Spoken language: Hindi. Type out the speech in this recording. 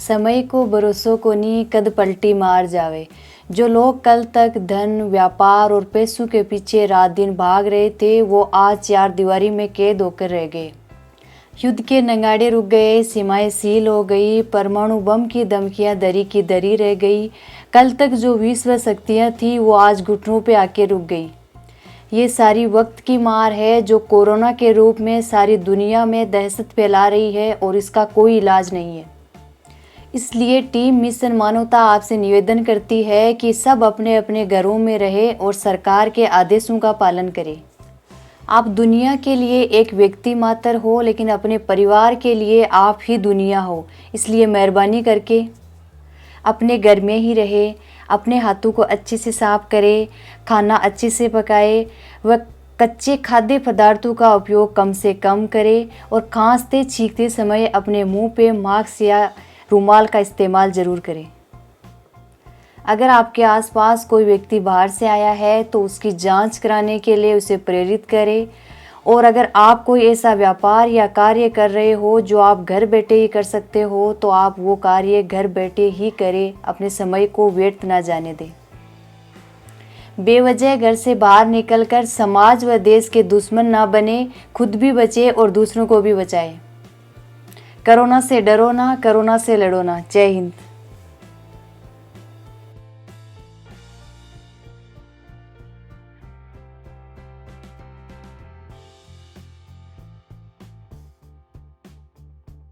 समय को भरोसों को नी कद पलटी मार जावे। जो लोग कल तक धन, व्यापार और पैसों के पीछे रात दिन भाग रहे थे, वो आज चार दीवारी में कैद होकर रह गए। युद्ध के नगाड़े रुक गए, सीमाएं सील हो गई, परमाणु बम की धमकियां दरी की दरी रह गई। कल तक जो विश्व शक्तियां थी, वो आज घुटनों पे आके रुक गई। ये सारी वक्त की मार है जो कोरोना के रूप में सारी दुनिया में दहशत फैला रही है और इसका कोई इलाज नहीं है। इसलिए टीम मिशन मानवता आपसे निवेदन करती है कि सब अपने अपने घरों में रहे और सरकार के आदेशों का पालन करें। आप दुनिया के लिए एक व्यक्ति मात्र हो, लेकिन अपने परिवार के लिए आप ही दुनिया हो। इसलिए मेहरबानी करके अपने घर में ही रहे, अपने हाथों को अच्छे से साफ करें, खाना अच्छे से पकाए व कच्चे खाद्य पदार्थों का उपयोग कम से कम करें और खांसते छींकते समय अपने मुंह पे मास्क या रुमाल का इस्तेमाल ज़रूर करें। अगर आपके आसपास कोई व्यक्ति बाहर से आया है तो उसकी जांच कराने के लिए उसे प्रेरित करें। और अगर आप कोई ऐसा व्यापार या कार्य कर रहे हो जो आप घर बैठे ही कर सकते हो, तो आप वो कार्य घर बैठे ही करें, अपने समय को व्यर्थ ना जाने दें। बेवजह घर से बाहर निकलकर समाज व देश के दुश्मन ना बने, खुद भी बचे और दूसरों को भी बचाएं। कोरोना से डरो ना, कोरोना से लड़ो ना। जय हिंद।